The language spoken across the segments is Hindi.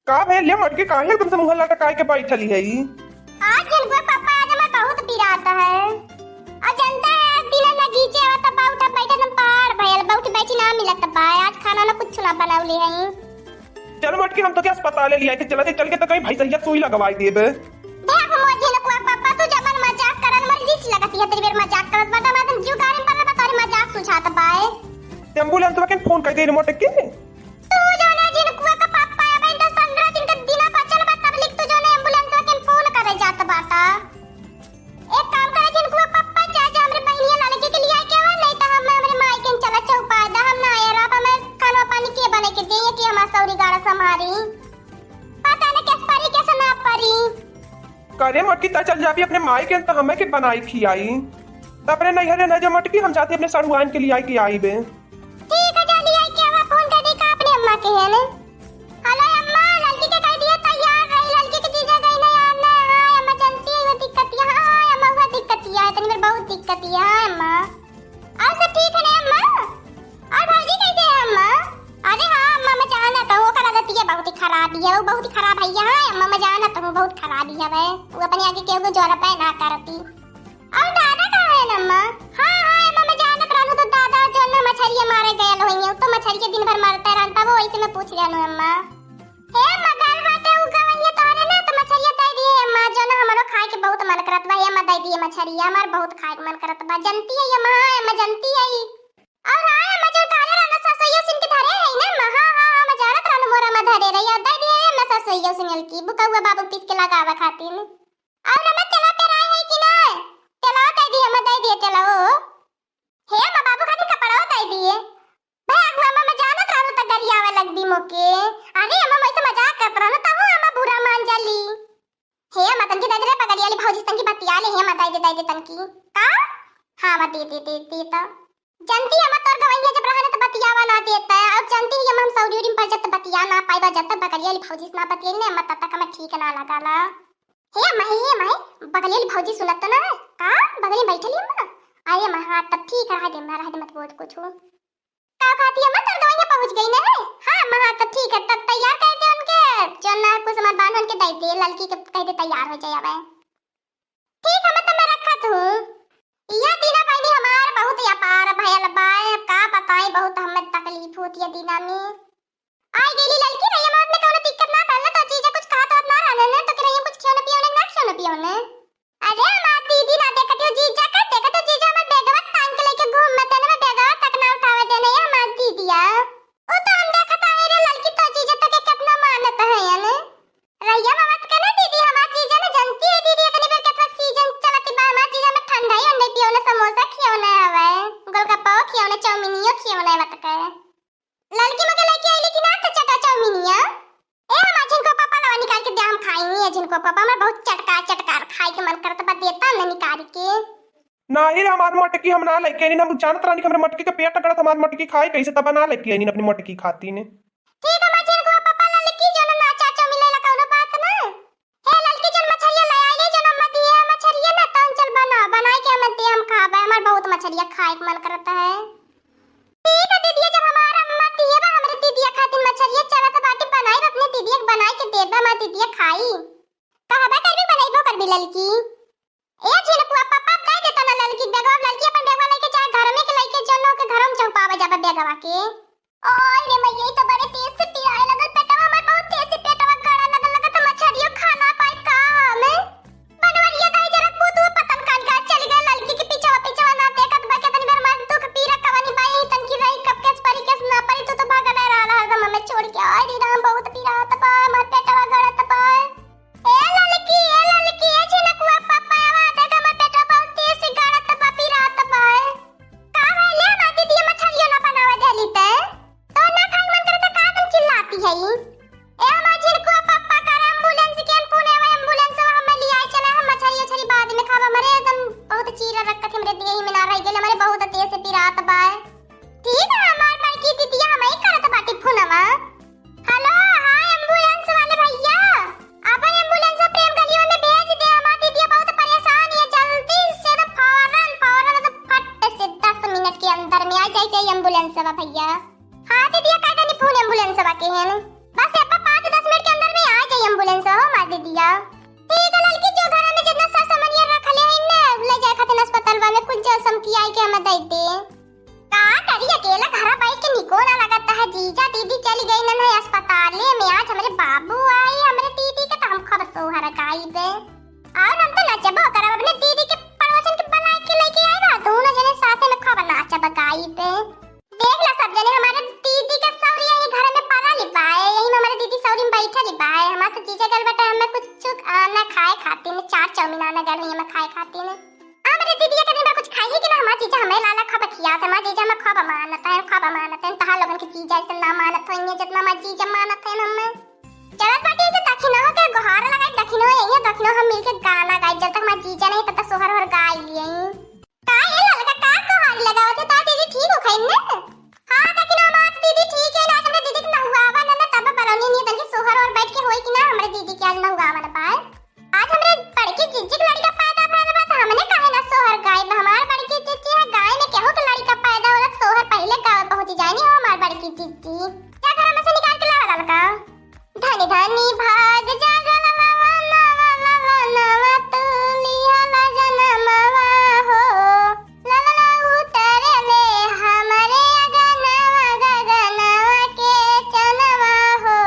का भैया मटके काहे एकदम से मुंह लटकाए के बैठली है ई? आज जनगुआ पापा आज हमार बहुत पिराता है। और जनता है दिन लगीचे आवत बा उठा बैठा एकदम पहाड़ भयल बा उठ बैठी ना मिलत बा। आज खाना ना कुछ ना बनावली है। चलो मटके हम तो क्या अस्पताल ले लिया के चलते चल के तो कहीं भैंसिया सुई लगवाई देबे। देख मोजी लकुआ पापा तू जबन मजाक करन मर लीस लगती है तेरी बेर मजाक करत बा मातम जीव गारन पर बा तोरी मजाक सुझात बाए। एम्बुलेंस वाला के फोन कर दे मटके तू जाने जिनकुआ का पापा अब 10-15 दिन के दिन बचल बा तब लिख तू जाने एम्बुलेंस वाला के फोन करे जात बाटा। एक काम करे जिनकुआ पापा चाचा हमरे बहनिया लड़के के लिए के नहीं तो हम हमरे माई के चला चौपा दा हम ना आया रात में खाना पानी के बने के दे कि हम सौरी गाड़ा संभारी पता नहीं कैसे पारी कैसे ना पारी करे मटकी ता चल जाबी अपने माई के तो हमें के बनाई खियाई तो अपने नैहरे न जो मटकी हम जाते अपने सड़ुआन के लिए आई की आई बे। ठीक है जल्दी आई के अब फोन कर दे का अपने अम्मा के है ना। हेलो अम्मा लड़की के कह दिया तैयार रही लड़की के जीजा गई नहीं आना है अम्मा जानती है दिक्कत है। हां अम्मा वो दिक्कत है तनी मेरे बहुत दिक्कत है अम्मा। और सब ठीक है ना अम्मा और भाजी कैसे है अम्मा। अरे हां अम्मा मैं जाना तो वो करा देती है बहुत ही खराब है वो बहुत ही खराब है हां अम्मा मैं जाना तो बहुत खराब है वो अपने आगे केहू को जोर पे ना करती। और दादा कहां है अम्मा। हां हां अम्मा मैं जाना रहनु तो दादा जो ना मछली मारे गयल होई तो मछली के दिन भर मारते रहता वो ऐसे में पूछ लेनु अम्मा। हे मगल बाटे उ गवैया तोरे ना तो मछली दे दिए अम्मा जो ना हमरो खाए के बहुत मन करत बा अम्मा दे दिए मछली हमार बहुत खाए के मन करत बा जनती है अम्मा अम्मा जनती है। और हां अम्मा जो काले रहना ससैया सिन के धरे है ना अम्मा। हां हां अम्मा जानत रहनु मोरा में धरे रही दे दिए अम्मा ससैया सिन की बुकौआ बाबू पीस के लगावा खातिर। और अम्मा चला पे रहे है कि ना चला दे दिए अम्मा दे दिए चला ओ हे अम्मा बाबू खातिर कपड़ा दे दिए भाई अम्मा मैं जानत रहनु त गरियावे लगदी मोके। अरे अम्मा मैं तो मजाक करत रहनु तब अम्मा बुरा मान जाली। हे अम्मा तनकी दे दे पगड़ियाली भौजी तनकी बतिया ले हे अम्मा दे दे तनकी का हां अम्मा दे तो जनती अम्मा तोर गवैया जब रहने तो बतियावा ना देता है अब जनती है हम सौरी पर जब बतिया ना पाइबा जब तक पगड़ियाली भौजी ना बतिये ने अम्मा तब तक हमें ठीक ना लगाला। हे अम्मा पगड़ियाली भौजी सुनत तो ना का बगल में बैठली अम्मा। अरे अम्मा हां तब ठीक रह दे मत बोल कुछ का खाती अम्मा तोर गवैया पहुंच गई ना। हां अम्मा हां तब ठीक है तब तैयार कर दे उनके जो ना कुछ सामान बांध के दे दे लड़की के कह दे तैयार हो जाए अब ठीक है मैं रखत हूं। यह दीना बहनी हमार बहुत अपार भयल बाय का बताई बहुत हमें तकलीफ होती है दीना में। आई गेली लड़की नहीं मत में कोनो दिक्कत ना पड़ना तो चीज कुछ खाता ना रहने तो करे कुछ खाने पियोने ना खाने पियोने। अरे मां दीदी ना देखत हो जीजा का देखत हो जीजा में बेगवा टांग के लेके घूम मत ने बेगवा तक ना उठावे देने या मां दीदिया ओ तो हम देखत है रे लड़की तो जीजा तो के कितना मानत है याने रैया मत करना दीदी हमार जीजा ने जानती है दीदी कनी बेर केतना सीजन चलती बा हमार जीजा में ठंडा ही अंडे पियोने समोसा खियोने हवे गोलगप्पा खियोने चाउमीनियो खियोने मत के लड़की मगे लेके आइली कि ना तो चटा चाउमीनिया ए हमार जिनको पापा लवा निकाल के दे हम खाएंगे है जिनको पापा मैं बहुत चटकार खाए के मन करता बा देता ना निकाल के ना ही हमार मटकी हम ना लेके नहीं हम जानत रानी हमरे मटकी के पेट टकड़त हमार मटकी खाए कैसे तब ना लेके नहीं अपनी मटकी खाती ने। ठीक है मैं जिनको पापा लड़की जो ना चाचा मिलेला कोनो बात ना हे लड़की जन मछलिया ले आइले जो ना मत दिए मछलिया ना तन चल बनाए के मत दे हम खाबे हमार बहुत मछलिया खाए के मन करता है। ठीक है दीदी जब हमारा अम्मा दिए बा हमरे दीदी खातिर मछलिया चलत बाटी बनाई अपने दीदी बनाए के देबा मैं दीदी खाई कहबे करबी बनाइबो करबी लड़की ए झिनकुआ पापा दे देता ना लड़की बेगवा लड़की अपन बेगवा लेके जाए घर में के लेके जनो के घर में चौपावे जाबे बेगवा के। ओए रे मैं यही तो बड़े तेज से पियाए लगल पेटवा हमर बहुत तेज से पेटवा गड़ा लगल तो मछलियो खाना पाई का हमें बनवरिया दाई जरा पूतू पतन कान का चली गई लड़की के पीछे ना देखत बा के तनी बार मार दुख पीरा कवानी बाई तन की रही कब केस परी केस ना परी तो भाग ना रहा हरदम हमें छोड़ के आई री राम बहुत पीरा तबा हमर पेटवा गड़ा तबा ए लड़की ए झिनकुआ पापा आवा देख हमर पेटवा बहुत तेज से गड़ा तबा पीरा तबा का ले माती दिए मछलियो ना बनावे देली ते तो ना खाई मन करे तो का तुम चिल्लाती है लिया। ठीक है लड़की, जो घर में जितना सा सामान रखले है ना ले जाए खातिर अस्पताल में कुछ जसम की आई के हम दे दे। का करी अकेला घर बैठ के निको ना लगता है। जीजा दीदी चली गई ना है अस्पताल में, आज हमारे बाबू आई हमारे दीदी के तो हम खबर सोहर काई दे और हम तो नचबो करब अपने दीदी के पड़ोसन के बना के लेके आए ना दोनों जने साथ में खबर नाचब काई दे। देख ला सब जने हमारे दीदी के सौरी यही घर में पाला लिपाए, यही में हमारे दीदी सौरी में बैठा लिपाए। हमारे तो जीजा गल बेटा हमें कुछ आना खाए खाती ने 4 चाउमीन आना गल हमें खाए खाती ने हमारे दीदी के दिन कुछ खाई कि ना हमारे जीजा हमें लाला खबर खिया था। हमारे जीजा में खबर मानत है तहा लोगन के जीजा से ना मानत है जितना हमारे जीजा मानत है हमें। चलत बाटी से दखिनो के गोहार लगाई दखिनो यही दखिनो हम मिलके गाना गाई जब तक हमारे जीजा नहीं तब तक सोहर और गाई लिए का ये ललका का गोहार लगावत है ता दीदी ठीक हो खैन ने। हां दखिनो हमारे दीदी ठीक है ना हमारे दीदी के ना हुआ आवा ना तब बलौनी नहीं बल्कि सोहर और बैठ के होई कि ना हमारे दीदी के आज ना हुआ आवा पाए। आज हमरे बड़की जिज्जी लड़ी का पैदा भइल बा त हमने काहे ना सोहर गाय हमार बड़की जिज्जी है गाय ने केहू के लड़ी का पैदा होला सोहर पहले गाँव पहुंच जाए नहीं हमार बड़की जिज्जी क्या घर में से निकाल के ला ललका। धनी धनी भाग जागल नवा नवा नवा नवा तुलिया ला जनमवा हो ला ला ला उतरे ले हमारे गगनवा गगनवा के चनवा हो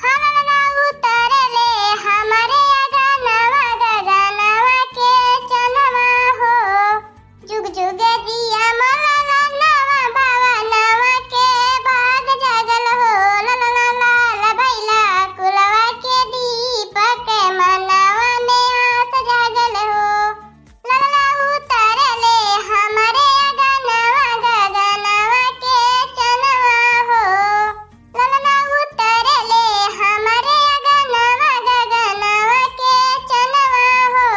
ला ला ला उतरे ले हमारे गगनवा गगनवा के चनवा हो जुग जुग जिया मला ला नवा बावा नवा के भाग जागल हो ला ला ला ला भैला कुलवा के दीपक मनवा में आस जागल हो ला ला ला उतर ले हमारे गगनवा गगनवा के चनवा हो ला ला ला उतर ले हमारे गगनवा गगनवा के चनवा हो।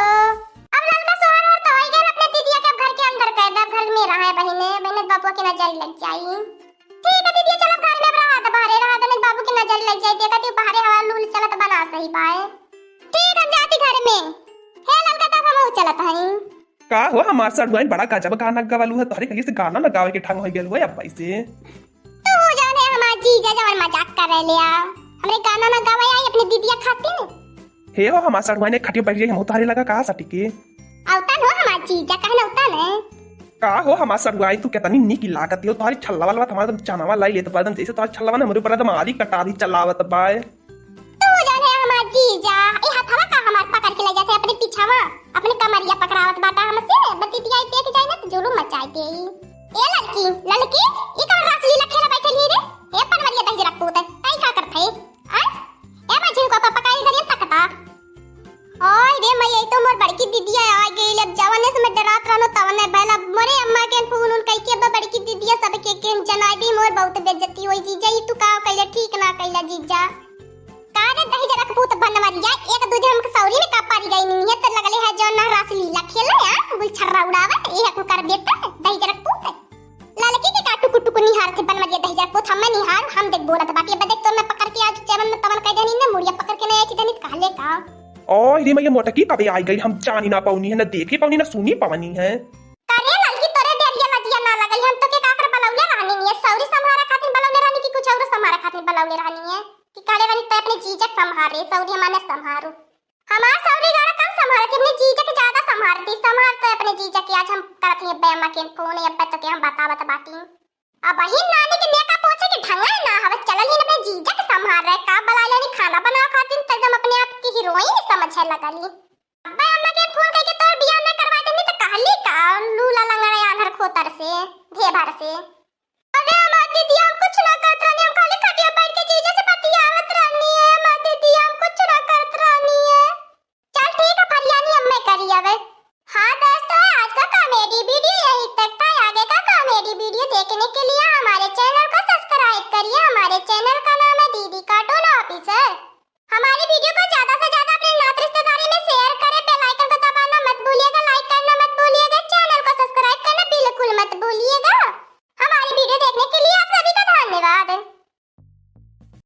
अब ललका सोहर और तो हो गया अपने दीदिया के घर के अंदर कैद घर में रहा है बहने बाबू की नजर लग जाई। ठीक है दीदी चलो घर में रहा तो बाहर रहा तो बाबू की नजर लग जाए देखा तू बाहर हवा लूल चलत बना सही पाए। ठीक है जाती घर में हे ललका तब हम चलत हई। का हो हमार सड़ुआइन बड़ा गजब गाना गवालू है तोहरे कहीं से गाना लगावे के ठंग हो गेल हो अब पैसे तू जाने हमार जीजा जवन मजाक कर लिया हमरे गाना ना गावे आई अपनी दीदिया खातिर। हे हो हमार सड़ुआइन खटियो बैठ गई हम तारे लगा का सटी के औता हो हमार जीजा कहना औता ने का हो हमार सड़ुआइन तू कितनी निक लागत हो तोहरी छल्ला वाला हमारा चनावा लाई ले तो एकदम जैसे तोहरी छल्ला ने मेरे ऊपर एकदम आधी कटा दी चलावत बाय। तू जाने हमार जीजा ए हथवा का हमार पकड़ के ले जाते अपने पीछावा अपने कमरिया पकड़ावत बाटा हमसे बतीतिया देख जाए ना तो जुलूम मचाई दे। ए लड़की लड़की ई कौन रासलीला खेला बैठल ही रे हे पनवरिया दही रख पूत कई का करत है आ ए माझी को पकाई दरिया तकता ओए रे मैं ये तो मोर बड़की दीदिया आ गई अब जवाने से मैं डरात रहनो तवने बैला मोरे अम्मा के फोन उन कई के बड़की दीदिया सब के जनाई दी मोर बहुत बेइज्जती होई जीजा ई तू का कइले ठीक ना कइला जीजा कारे दही जरा पूत बनवारी जाए एक दूजे हमके सौरी में का पारी गई नहीं है तो लगले है जो ना रासलीला खेले हां बुल छर्रा उड़ावे ये हकु कर बेटा दही जरा पूत लड़की के काटू कुटू को निहार के बनवारी दही जरा पूत हमें निहार हम देख बोलत बाकी अब देख तो मैं पकड़ के आज चरण में तवन कह देनी ने मुड़िया पकड़ के नहीं आई थी कहले का ओए रे मैं मोटकी कभी आई गई हम जानी ना पाऊनी है ना देखी पाऊनी ना सुनी पावनी है। करे लड़की तोरे डेरिया मतिया ना लगल हम तो के काकर बलौले रहनी है सौरी संभारा खातिर बलौले रहनी की कुछ और संभारा खातिर बलौले रहनी है कि काले वाली तो अपने जीजा संभारे सौरी माने संभारो हमार सौरी गाड़ा कम संभार के अपने जीजा के ज्यादा संभारती संभार तो अपने जीजा के आज हम करत है बेमा के फोन अब तक के हम बतावत बाटी अब वही नानी के नेका पूछे कि ढंगा ना हवे चलल ही अपने जीजा के संभार रहे का बला लेनी खाना बना खातिर एकदम अपने आप की हीरोइन समझे लगली। अब्बा अम्मा के फोन करके तोर बियाह न करवा देनी तो कहली का लूला लंगड़ा आंधर खोतर से ढेभर से अरे अम्मा दीदी हम कुछ ना करत रहनी हम खाली खटिया बैठ के जीजा से बतियावत रहनी है अम्मा दीदी हम कुछ ना करत रहनी है। चल ठीक है फरियानी अब मैं करी अब। हाँ दोस्तों आज का कॉमेडी वीडियो यही तक था। आगे का कॉमेडी वीडियो देखने के लिए हमारे चैनल को सब्सक्राइब करिए। हमारे चैनल का नाम है दीदी कार्टून ऑफिसर। हमारी वीडियो को ज्यादा से ज्यादा